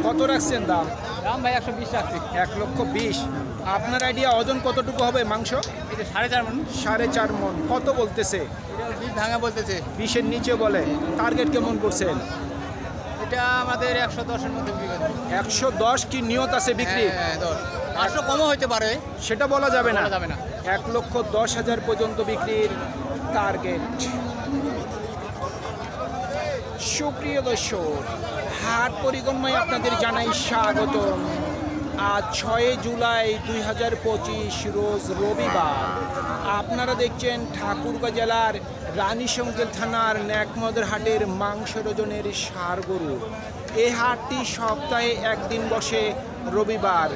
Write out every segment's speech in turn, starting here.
কত রাখছেন দাম? দাম ভাই 120 রাখছি। 1,20,000। আপনার আইডিয়া ওজন কতটুকু হবে মাংস? এটা 4.5 মণ। 4.5 মণ। কত বলতেছে? এটা 20 ভাঙা বলতেছে। 20-এর নিচে বলে। টার্গেট কেমন করছেন? এটা আমাদের 110 এর মধ্যে বিক্রি করব। 110 কি নিয়ত আছে বিক্রি? হ্যাঁ 10। 500 কমও হইতে পারে। সেটা বলা যাবে না। বলা যাবে না। 1,10,000 পর্যন্ত বিক্রির টার্গেট। সুপ্রিয় দর্শক, হাট পরিক্রমায় আপনাদের জানাই স্বাগতম। আজ 6 জুলাই 2025 রোজ রবিবার। আপনারা দেখছেন ঠাকুরগাঁ জেলার রানীশঙ্কেল থানার ন্যাকমদের হাটের মাংস ওজনের ষাঁড় গরু। এই হাটটি সপ্তাহে একদিন বসে রবিবার।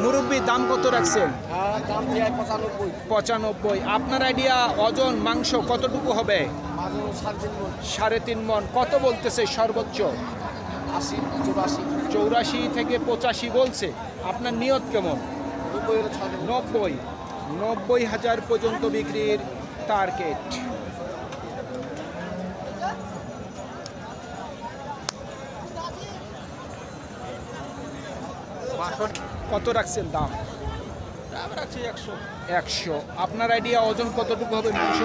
মুরব্বী দাম কত রাখছেন? দাম 95। আপনার আইডিয়া ওজন মাংস কতটুকু হবে? 3.5 মণ। কত বলতেছে সর্বোচ্চ? 84 থেকে 85 বলছে। আপনার নিয়ত কেমন? 90,000 পর্যন্ত বিক্রির টার্গেট। কত রাখছেন দাম? দাম রাখছি 100। 100। আপনার আইডিয়া ওজন কতটুকু হবে মাংস?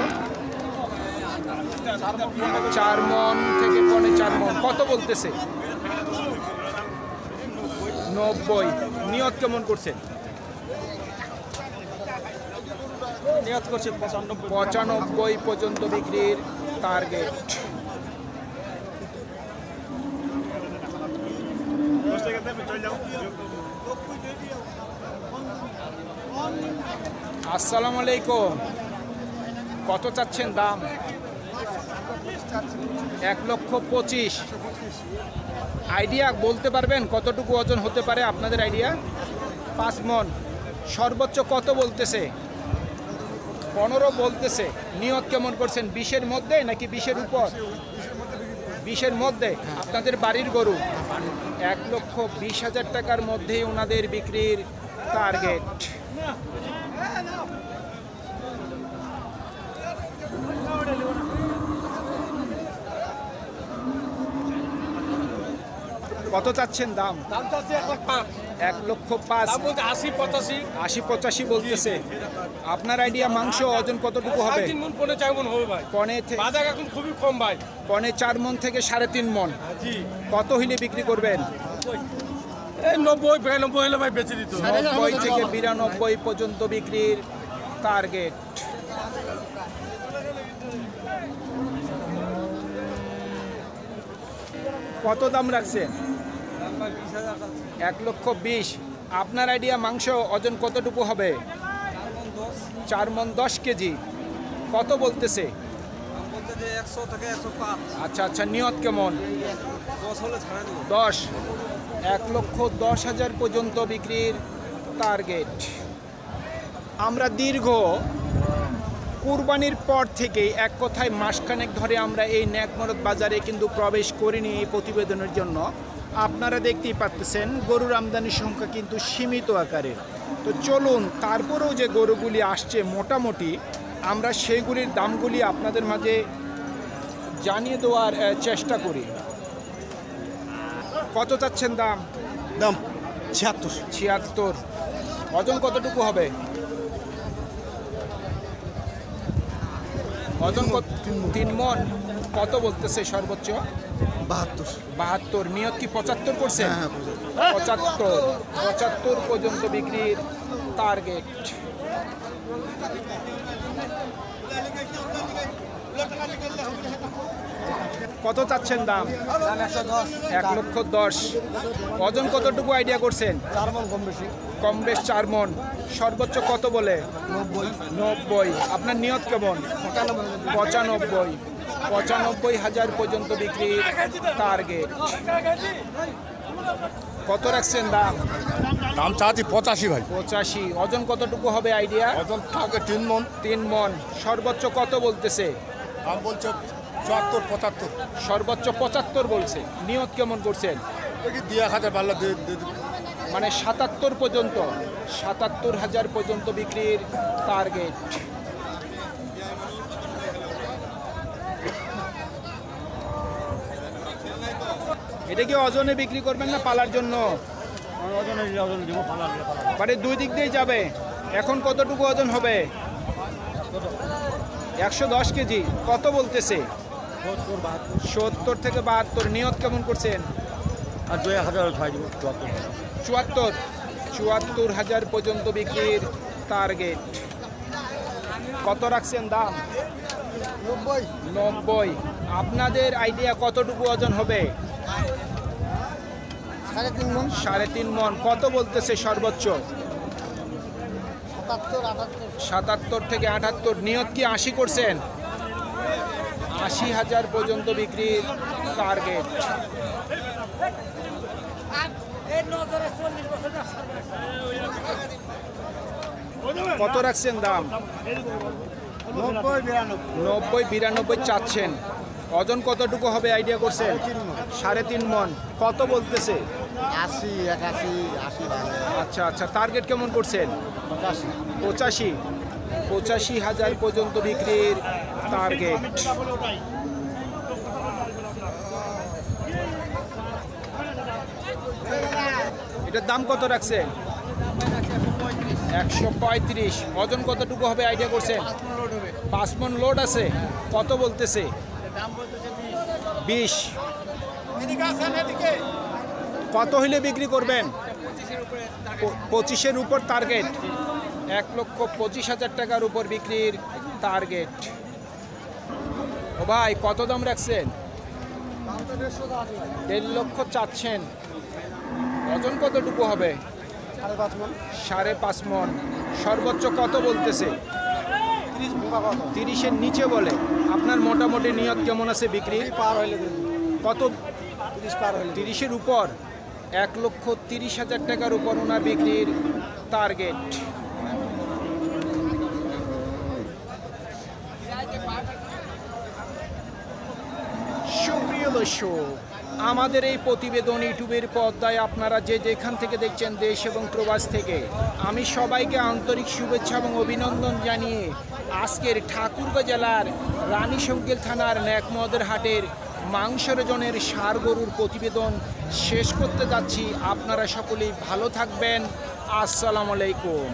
4 মণ থেকে 4.5 মণ। কত বলতেছে? 90। নিয়ত কেমন করছেন? নিয়ত করছি 95 পর্যন্ত বিক্রির টার্গেট। আসসালামু আলাইকুম। কত চাচ্ছেন দাম? 1,25,000। আইডিয়া বলতে পারবেন কতটুকু ওজন হতে পারে আপনাদের আইডিয়া? 5 মণ। সর্বোচ্চ কত বলতেছে? 15 বলতেছে। নিয়ত কেমন করছেন? 20-এর মধ্যে নাকি 20-এর উপর? 20-এর মধ্যে। আপনাদের বাড়ির গরু। 1,20,000 টাকার মধ্যেই ওনাদের বিক্রির টার্গেট। কত চাচ্ছেন দাম? দাম চাচ্ছি 1,05,000। 1,05,000। 80-85 বলতেছে। আপনার আইডিয়া মাংস ওজন কতটুকু হবে? 3.5 মণ 4 মণ হবে ভাই। বাজার এখন খুবই কম ভাই। 4 মণ থেকে 3.5 মণ। জি। কত হইলে বিক্রি করবেন? এই 90-92 হলে ভাই বেচে দিত। 90 থেকে 92 পর্যন্ত বিক্রির টার্গেট। কত দাম রাখছেন? 1,20,000। আপনার আইডিয়া মাংস ওজন কতটুকু হবে? 4 মণ 10 কেজি। কত বলতেছে? 100 থেকে 105। আচ্ছা। নিয়ত কেমন? 10 হলে ছাড়া দেব। 10। 1,10,000 পর্যন্ত বিক্রির টার্গেট। আমরা দীর্ঘ কুরবানির পর থেকে এক কথায় মাসখানেক ধরে আমরা এই ন্যাকমরদ বাজারে কিন্তু প্রবেশ করিনি এই প্রতিবেদনের জন্য। আপনারা দেখতেই পাচ্ছেন গরুর আমদানির সংখ্যা কিন্তু সীমিত আকারের। তো চলুন তারপরেও যে গরুগুলি আসছে মোটামুটি আমরা সেইগুলির দামগুলি আপনাদের মাঝে জানিয়ে দেওয়ার চেষ্টা করি। কত চাচ্ছেন দাম? দাম 76। 76। ওজন কতটুকু হবে? ওজন 3 মণ। কত বলতেছে সর্বোচ্চ? 72। নিয়ত কি 75 করছেন? হ্যাঁ 75 পর্যন্ত বিক্রির টার্গেট। কত চাচ্ছেন দাম? 1,10,000। ওজন কতটুকু আইডিয়া করছেন? 4 মণ কম বেশি। কম বেশ 4 মণ। সর্বোচ্চ কত বলে? 90। আপনার নিয়ত কেমন? 95,000 পর্যন্ত বিক্রির টার্গেট। কত রাখছেন দাম? দাম চাচ্ছি 85 ভাই। 85। ওজন কতটুকু হবে আইডিয়া? ওজন থাকে 3 মণ। 3 মণ। সর্বোচ্চ কত বলতেছে? দাম বলছে 74-75। সর্বোচ্চ 75 বলছে। নিয়ত কেমন করছেন? দেখি 2,000 পারলে দিয়ে দেব। মানে 77 পর্যন্ত। 77,000 পর্যন্ত বিক্রির টার্গেট। এটা কি ওজনে বিক্রি করবেন না পালার জন্য? মানে দুই দিক দিয়ে যাবে। এখন কতটুকু ওজন হবে? 110 কেজি। কত বলতেছে? 70 থেকে 72। নিয়ত কেমন করছেন? আর 2000 ছাড় দিব 74,000 পর্যন্ত বিক্রির টার্গেট। কত রাখছেন দাম? 90। আপনাদের আইডিয়া কতটুকু ওজন হবে? 3.5 মন। কত বলতেছে সর্বোচ্চ? 77 থেকে 78। নিয়ত কি 80 করছেন? 80,000 পর্যন্ত বিক্রির টার্গেট। কত রাখছেন দাম? 90-92 চাচ্ছেন। ওজন কতটুকু হবে আইডিয়া করছেন? 3.5 মন। কত বলতেছে? 80 আচ্ছা আচ্ছা, টার্গেট কেমন করছেন? 85,000 পর্যন্ত বিক্রির টার্গেট। এটার দাম কত রাখছেন? 135। ওজন কতটুকু হবে আইডিয়া করছেন? 5 মন লোড আছে। কত বলতেছে? 20। কত হইলে বিক্রি করবেন? 25-এর উপর টার্গেট। 1,25,000 টাকার উপর বিক্রির টার্গেট। ও ভাই, কত দাম রাখছেন? 1.5 লক্ষ চাচ্ছেন। ওজন কতটুকু হবে? 5.5 মন। সর্বোচ্চ কত বলতেছে? 30-এর নিচে বলে। আপনার মোটামুটি নিয়ত কেমন আছে বিক্রি? কত? 30-এর উপর। 1,30,000 টাকার উপর ওনার বিক্রির টার্গেট। সুপ্রিয় দর্শক, আমাদের এই প্রতিবেদন ইউটিউবের পর্দায় আপনারা যে যেখান থেকে দেখছেন, দেশ এবং প্রবাস থেকে, আমি সবাইকে আন্তরিক শুভেচ্ছা এবং অভিনন্দন জানিয়ে আজকের ঠাকুরগাঁও জেলার রানীশঙ্কেল থানার ন্যাকমদের হাটের মাংস ওজনের ষাঁড় গরুর প্রতিবেদন শেষ করতে যাচ্ছি। আপনারা সকলেই ভালো থাকবেন। আসসালামু আলাইকুম।